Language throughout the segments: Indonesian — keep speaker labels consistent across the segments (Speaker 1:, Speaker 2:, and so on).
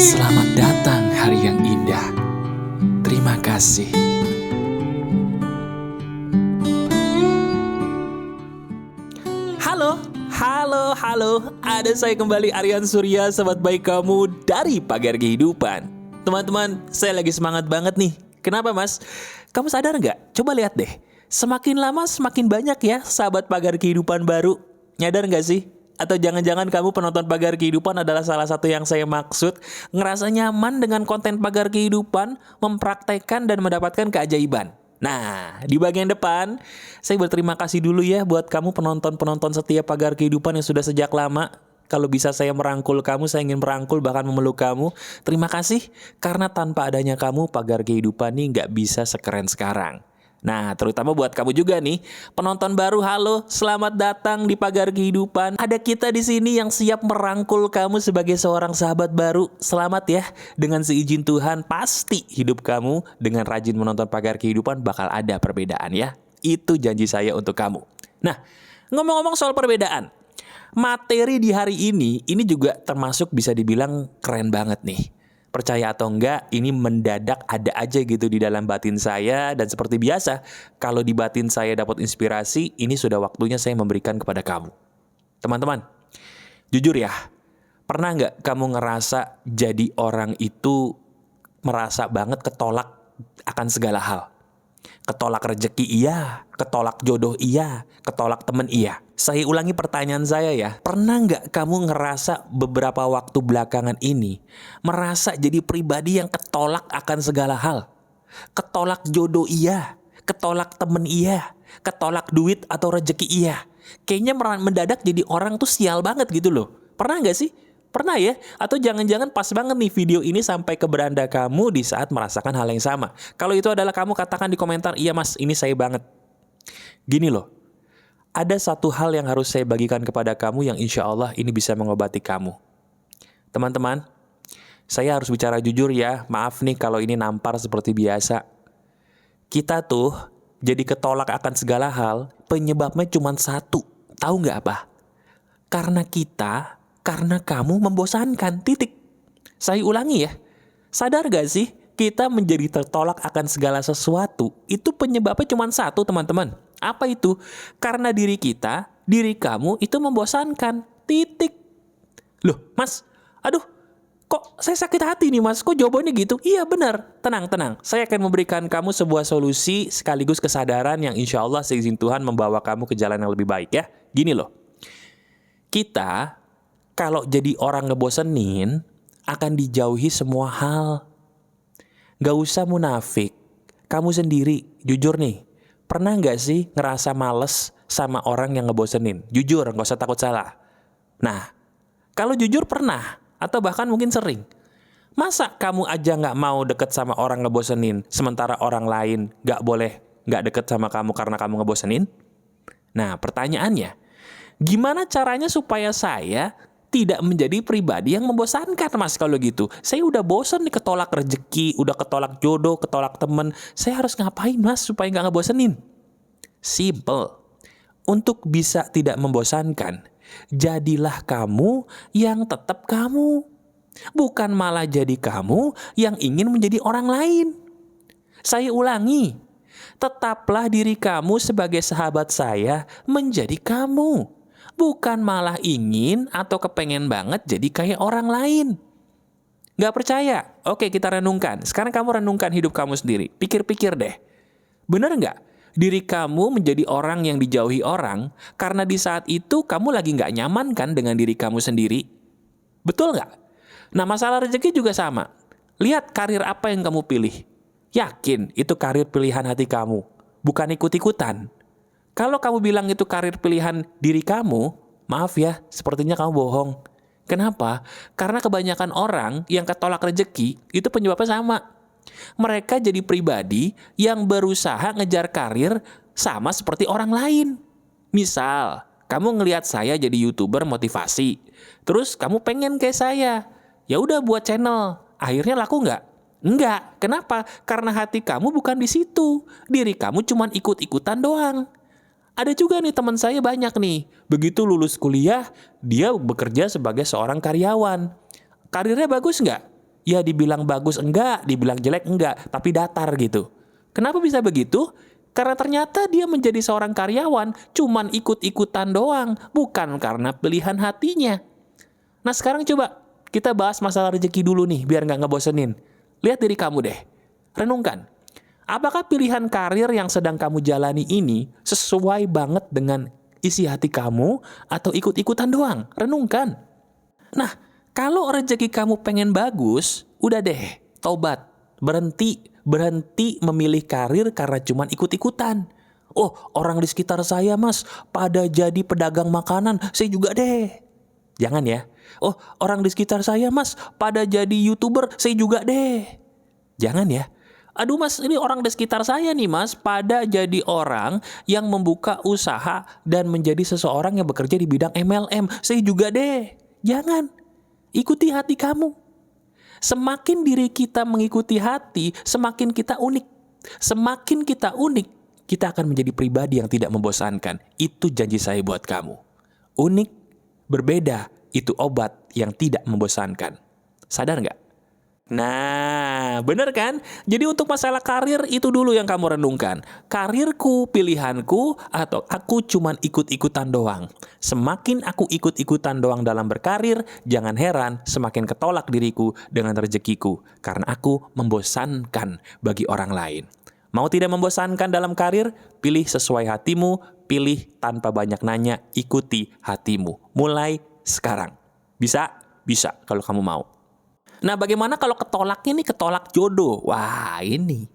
Speaker 1: Selamat datang hari yang indah. Terima kasih. Halo, halo, halo. Ada saya kembali, Aryan Surya, sahabat baik kamu dari Pagar Kehidupan. Teman-teman, saya lagi semangat banget nih. Kenapa, Mas? Kamu sadar nggak? Coba lihat deh. Semakin lama semakin banyak ya sahabat Pagar Kehidupan baru. Nyadar nggak sih? Atau jangan-jangan kamu penonton Pagar Kehidupan adalah salah satu yang saya maksud, ngerasa nyaman dengan konten Pagar Kehidupan, mempraktekkan dan mendapatkan keajaiban. Nah, di bagian depan, saya berterima kasih dulu ya buat kamu penonton-penonton setia Pagar Kehidupan yang sudah sejak lama. Kalau bisa saya merangkul kamu, saya ingin merangkul bahkan memeluk kamu. Terima kasih, karena tanpa adanya kamu, Pagar Kehidupan nih nggak bisa sekeren sekarang. Nah, terutama buat kamu juga nih, penonton baru, halo, selamat datang di Pagar Kehidupan. Ada kita di sini yang siap merangkul kamu sebagai seorang sahabat baru. Selamat ya, dengan seizin Tuhan, pasti hidup kamu dengan rajin menonton Pagar Kehidupan bakal ada perbedaan ya. Itu janji saya untuk kamu. Nah, ngomong-ngomong soal perbedaan, materi di hari ini juga termasuk bisa dibilang keren banget nih. Percaya atau enggak, ini mendadak ada aja gitu di dalam batin saya. Dan seperti biasa, kalau di batin saya dapat inspirasi, ini sudah waktunya saya memberikan kepada kamu. Teman-teman, jujur ya, pernah nggak kamu ngerasa jadi orang itu merasa banget ketolak akan segala hal? Ketolak rezeki iya, ketolak jodoh iya, ketolak temen iya. Saya ulangi pertanyaan saya ya. Pernah nggak kamu ngerasa beberapa waktu belakangan ini merasa jadi pribadi yang ketolak akan segala hal? Ketolak jodoh iya, ketolak temen iya, ketolak duit atau rezeki iya. Kayaknya mendadak jadi orang tuh sial banget gitu loh. Pernah nggak sih? Pernah ya? Atau jangan-jangan pas banget nih video ini sampai ke beranda kamu di saat merasakan hal yang sama. Kalau itu adalah kamu, katakan di komentar, iya mas, ini saya banget. Gini loh, ada satu hal yang harus saya bagikan kepada kamu yang insya Allah ini bisa mengobati kamu. Teman-teman, saya harus bicara jujur ya, maaf nih kalau ini nampar seperti biasa. Kita tuh jadi ketolak akan segala hal, penyebabnya cuma satu. Tahu nggak apa? Karena kamu membosankan, titik. Saya ulangi ya, sadar gak sih kita menjadi tertolak akan segala sesuatu, itu penyebabnya cuma satu teman-teman. Apa itu? Karena diri kita, diri kamu itu membosankan, titik. Loh mas, aduh kok saya sakit hati nih mas, kok jawabannya gitu? Iya benar, tenang, saya akan memberikan kamu sebuah solusi sekaligus kesadaran yang insya Allah seizin Tuhan membawa kamu ke jalan yang lebih baik ya. Gini loh, kita kalau jadi orang ngebosenin, akan dijauhi semua hal. Gak usah munafik. Kamu sendiri, jujur nih, pernah gak sih ngerasa males sama orang yang ngebosenin? Jujur, gak usah takut salah. Nah, kalau jujur pernah, atau bahkan mungkin sering. Masa kamu aja gak mau deket sama orang ngebosenin, sementara orang lain gak boleh gak deket sama kamu karena kamu ngebosenin? Nah, pertanyaannya, gimana caranya supaya saya tidak menjadi pribadi yang membosankan mas kalau gitu? Saya udah bosan nih, ketolak rezeki, udah ketolak jodoh, ketolak temen. Saya harus ngapain mas supaya nggak ngebosenin? Simple. Untuk bisa tidak membosankan, jadilah kamu yang tetap kamu. Bukan malah jadi kamu yang ingin menjadi orang lain. Saya ulangi, tetaplah diri kamu sebagai sahabat saya menjadi kamu. Bukan malah ingin atau kepengen banget jadi kayak orang lain. Gak percaya? Oke, kita renungkan. Sekarang kamu renungkan hidup kamu sendiri. Pikir-pikir deh. Bener gak? Diri kamu menjadi orang yang dijauhi orang karena di saat itu kamu lagi gak nyaman kan dengan diri kamu sendiri? Betul gak? Nah, masalah rezeki juga sama. Lihat karir apa yang kamu pilih. Yakin itu karir pilihan hati kamu, bukan ikut-ikutan. Kalau kamu bilang itu karir pilihan diri kamu, maaf ya, sepertinya kamu bohong. Kenapa? Karena kebanyakan orang yang ketolak rezeki, itu penyebabnya sama. Mereka jadi pribadi yang berusaha ngejar karir sama seperti orang lain. Misal, kamu ngelihat saya jadi YouTuber motivasi, terus kamu pengen kayak saya. Ya udah buat channel, akhirnya laku nggak? Enggak. Kenapa? Karena hati kamu bukan di situ. Diri kamu cuman ikut-ikutan doang. Ada juga nih teman saya banyak nih. Begitu lulus kuliah, dia bekerja sebagai seorang karyawan. Karirnya bagus nggak? Ya dibilang bagus enggak, dibilang jelek enggak, tapi datar gitu. Kenapa bisa begitu? Karena ternyata dia menjadi seorang karyawan cuman ikut-ikutan doang, bukan karena pilihan hatinya. Nah sekarang coba kita bahas masalah rezeki dulu nih, biar nggak ngebosenin. Lihat diri kamu deh, renungkan. Apakah pilihan karir yang sedang kamu jalani ini sesuai banget dengan isi hati kamu atau ikut-ikutan doang? Renungkan. Nah, kalau rezeki kamu pengen bagus, udah deh, tobat. Berhenti memilih karir karena cuman ikut-ikutan. Oh, orang di sekitar saya mas, pada jadi pedagang makanan, saya juga deh. Jangan ya. Oh, orang di sekitar saya mas, pada jadi YouTuber, saya juga deh. Jangan ya. Aduh mas, ini orang di sekitar saya nih mas, pada jadi orang yang membuka usaha dan menjadi seseorang yang bekerja di bidang MLM, saya juga deh. Jangan. Ikuti hati kamu. Semakin diri kita mengikuti hati, semakin kita unik. Semakin kita unik, kita akan menjadi pribadi yang tidak membosankan. Itu janji saya buat kamu. Unik, berbeda, itu obat yang tidak membosankan. Sadar nggak? Nah, bener kan? Jadi untuk masalah karir itu dulu yang kamu renungkan. Karirku, pilihanku, atau aku cuman ikut-ikutan doang. Semakin aku ikut-ikutan doang dalam berkarir, jangan heran semakin ketolak diriku dengan rezekiku. Karena aku membosankan bagi orang lain. Mau tidak membosankan dalam karir? Pilih sesuai hatimu, pilih tanpa banyak nanya, ikuti hatimu. Mulai sekarang. Bisa? Bisa kalau kamu mau. Nah bagaimana kalau ketolaknya nih ketolak jodoh? Wah ini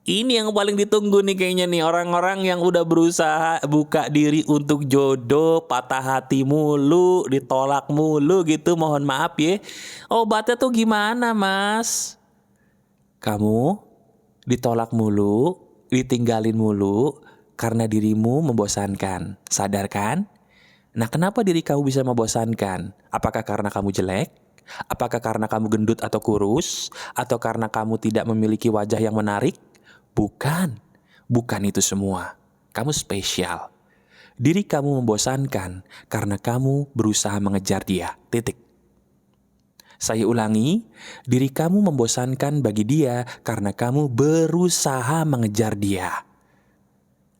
Speaker 1: yang paling ditunggu nih kayaknya nih. Orang-orang yang udah berusaha buka diri untuk jodoh, patah hati mulu, ditolak mulu gitu. Mohon maaf ya. Obatnya tuh gimana mas? Kamu ditolak mulu, ditinggalin mulu karena dirimu membosankan. Sadar kan? Nah kenapa diri kamu bisa membosankan? Apakah karena kamu jelek? Apakah karena kamu gendut atau kurus? Atau karena kamu tidak memiliki wajah yang menarik? Bukan. Bukan itu semua. Kamu spesial. Diri kamu membosankan karena kamu berusaha mengejar dia. Titik. Saya ulangi, diri kamu membosankan bagi dia karena kamu berusaha mengejar dia.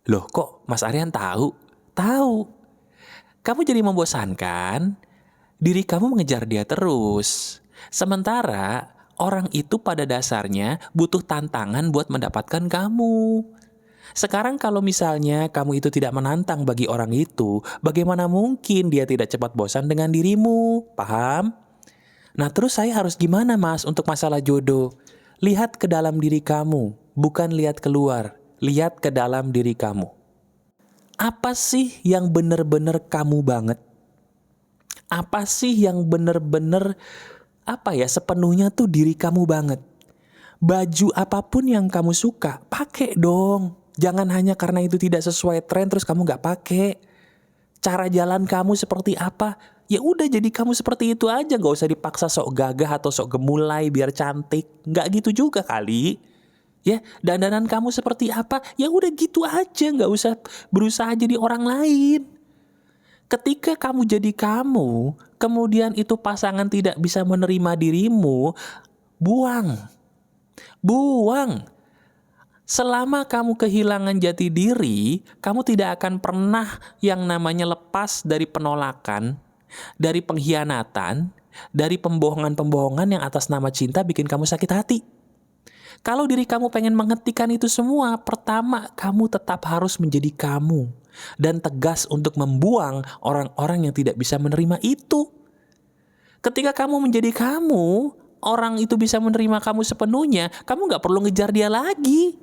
Speaker 1: Loh kok Mas Aryan tahu? Tahu. Kamu jadi membosankan, diri kamu mengejar dia terus. Sementara orang itu pada dasarnya butuh tantangan buat mendapatkan kamu. Sekarang kalau misalnya kamu itu tidak menantang bagi orang itu, bagaimana mungkin dia tidak cepat bosan dengan dirimu? Paham? Nah terus saya harus gimana mas untuk masalah jodoh? Lihat ke dalam diri kamu, bukan lihat keluar. Lihat ke dalam diri kamu. Apa sih yang benar-benar kamu banget? Apa sih yang bener-bener sepenuhnya tuh diri kamu banget. Baju apapun yang kamu suka, pakai dong. Jangan hanya karena itu tidak sesuai tren terus kamu gak pakai. Cara jalan kamu seperti apa, ya udah jadi kamu seperti itu aja. Gak usah dipaksa sok gagah atau sok gemulai biar cantik. Gak gitu juga kali. Ya, dandanan kamu seperti apa, ya udah gitu aja. Gak usah berusaha jadi orang lain. Ketika kamu jadi kamu, kemudian itu pasangan tidak bisa menerima dirimu, buang. Selama kamu kehilangan jati diri, kamu tidak akan pernah yang namanya lepas dari penolakan, dari pengkhianatan, dari pembohongan-pembohongan yang atas nama cinta bikin kamu sakit hati. Kalau diri kamu pengen menghentikan itu semua, pertama kamu tetap harus menjadi kamu. Dan tegas untuk membuang orang-orang yang tidak bisa menerima itu. Ketika kamu menjadi kamu, orang itu bisa menerima kamu sepenuhnya, kamu gak perlu ngejar dia lagi.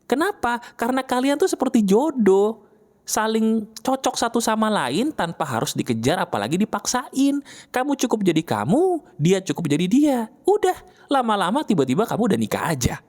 Speaker 1: Kenapa? Karena kalian tuh seperti jodoh. Saling cocok satu sama lain tanpa harus dikejar apalagi dipaksain. Kamu cukup jadi kamu, dia cukup jadi dia. Udah, lama-lama tiba-tiba kamu udah nikah aja.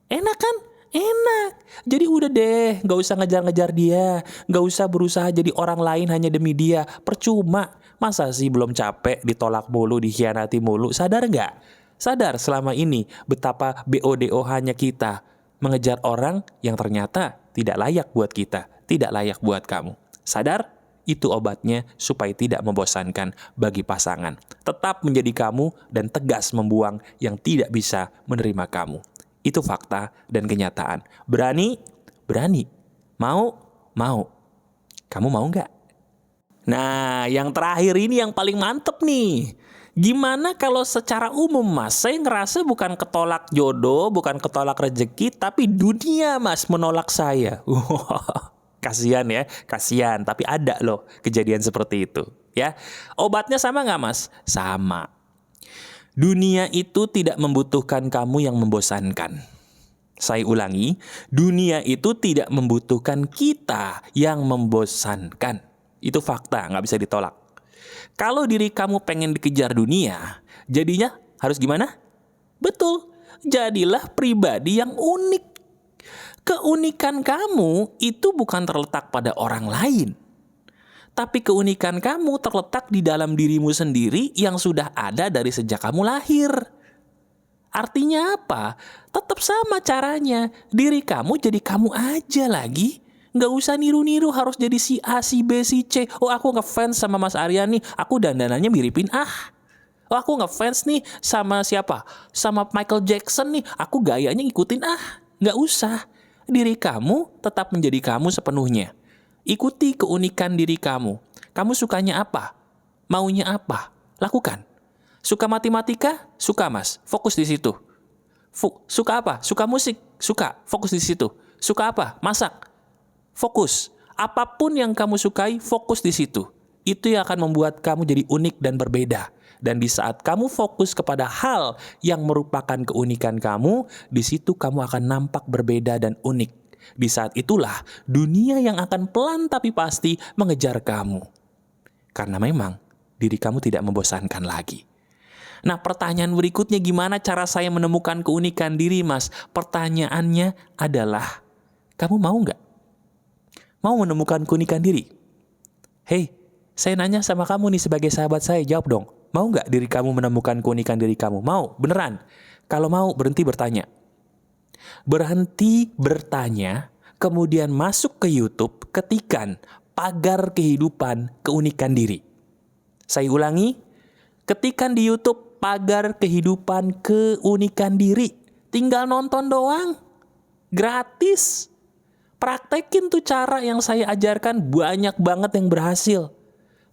Speaker 1: Enak kan? Enak. Jadi udah deh, gak usah ngejar-ngejar dia. Gak usah berusaha jadi orang lain hanya demi dia. Percuma. Masa sih belum capek ditolak mulu, dikhianati mulu. Sadar gak? Sadar selama ini betapa BODO-hanya kita mengejar orang yang ternyata tidak layak buat kita. Tidak layak buat kamu. Sadar? Itu obatnya supaya tidak membosankan bagi pasangan. Tetap menjadi kamu dan tegas membuang yang tidak bisa menerima kamu. Itu fakta dan kenyataan. Berani? Berani. Mau? Mau. Kamu mau nggak? Nah, yang terakhir ini yang paling mantep nih. Gimana kalau secara umum, Mas? Saya ngerasa bukan ketolak jodoh, bukan ketolak rezeki, tapi dunia, Mas, menolak saya. Kasian ya, kasian. Tapi ada loh kejadian seperti itu. Ya, obatnya sama nggak, Mas? Sama. Dunia itu tidak membutuhkan kamu yang membosankan. Saya ulangi, dunia itu tidak membutuhkan kita yang membosankan. Itu fakta, nggak bisa ditolak. Kalau diri kamu pengen dikejar dunia, jadinya harus gimana? Betul, jadilah pribadi yang unik. Keunikan kamu itu bukan terletak pada orang lain. Tapi keunikan kamu terletak di dalam dirimu sendiri yang sudah ada dari sejak kamu lahir. Artinya apa? Tetap sama caranya. Diri kamu jadi kamu aja lagi. Nggak usah niru-niru harus jadi si A, si B, si C. Oh, aku ngefans sama Mas Arya nih, aku dandanannya miripin Oh, aku ngefans nih sama siapa? Sama Michael Jackson nih, aku gayanya ngikutin Nggak usah. Diri kamu tetap menjadi kamu sepenuhnya. Ikuti keunikan diri kamu. Kamu sukanya apa? Maunya apa? Lakukan. Suka matematika? Suka, Mas. Fokus di situ. Suka apa? Suka musik? Suka. Fokus di situ. Suka apa? Masak. Fokus. Apapun yang kamu sukai, fokus di situ. Itu yang akan membuat kamu jadi unik dan berbeda. Dan di saat kamu fokus kepada hal yang merupakan keunikan kamu, di situ kamu akan nampak berbeda dan unik. Di saat itulah dunia yang akan pelan tapi pasti mengejar kamu. Karena memang diri kamu tidak membosankan lagi. Nah, pertanyaan berikutnya, gimana cara saya menemukan keunikan diri, Mas? Pertanyaannya adalah, kamu mau nggak? Mau menemukan keunikan diri? Hei, saya nanya sama kamu nih sebagai sahabat saya, jawab dong. Mau nggak diri kamu menemukan keunikan diri kamu? Mau, beneran. Kalau mau, berhenti bertanya. Berhenti bertanya, kemudian masuk ke YouTube, ketikan pagar kehidupan keunikan diri. Saya ulangi, ketikan di YouTube pagar kehidupan keunikan diri. Tinggal nonton doang. Gratis. Praktekin tuh cara yang saya ajarkan, banyak banget yang berhasil.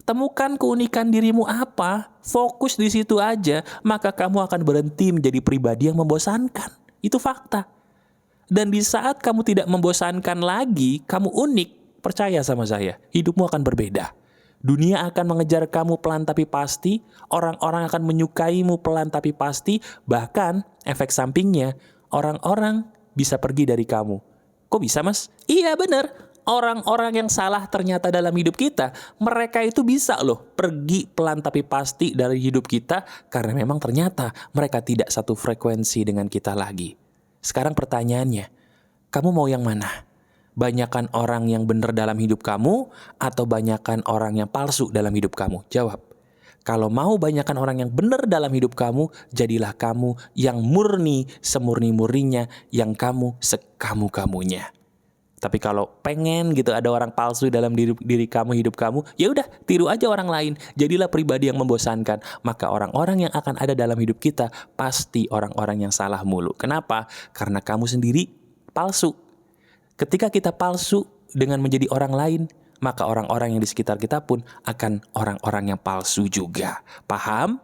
Speaker 1: Temukan keunikan dirimu apa, fokus di situ aja, maka kamu akan berhenti menjadi pribadi yang membosankan. Itu fakta. Dan di saat kamu tidak membosankan lagi, kamu unik, percaya sama saya, hidupmu akan berbeda. Dunia akan mengejar kamu pelan tapi pasti, orang-orang akan menyukaimu pelan tapi pasti, bahkan efek sampingnya, orang-orang bisa pergi dari kamu. Kok bisa, Mas? Iya, benar. Orang-orang yang salah ternyata dalam hidup kita, mereka itu bisa loh pergi pelan tapi pasti dari hidup kita karena memang ternyata mereka tidak satu frekuensi dengan kita lagi. Sekarang pertanyaannya, kamu mau yang mana? Banyakan orang yang benar dalam hidup kamu atau banyakan orang yang palsu dalam hidup kamu? Jawab. Kalau mau banyakan orang yang benar dalam hidup kamu, jadilah kamu yang murni, semurni-murninya, yang kamu sekamu-kamunya. Tapi kalau pengen gitu ada orang palsu dalam diri kamu, hidup kamu, ya udah tiru aja orang lain. Jadilah pribadi yang membosankan. Maka orang-orang yang akan ada dalam hidup kita pasti orang-orang yang salah mulu. Kenapa? Karena kamu sendiri palsu. Ketika kita palsu dengan menjadi orang lain, maka orang-orang yang di sekitar kita pun akan orang-orang yang palsu juga. Paham?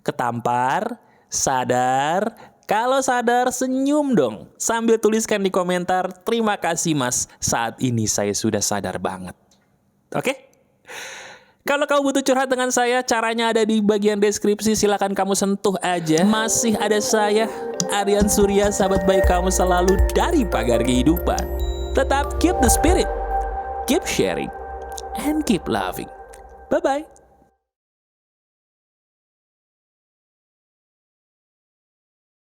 Speaker 1: Ketampar? Sadar? Kalau sadar, senyum dong. Sambil tuliskan di komentar, terima kasih Mas, saat ini saya sudah sadar banget. Oke? Kalau kamu butuh curhat dengan saya, caranya ada di bagian deskripsi. Silakan kamu sentuh aja. Masih ada saya, Aryan Surya, sahabat baik kamu selalu dari Pagar Kehidupan. Tetap keep the spirit, keep sharing, and keep loving. Bye-bye.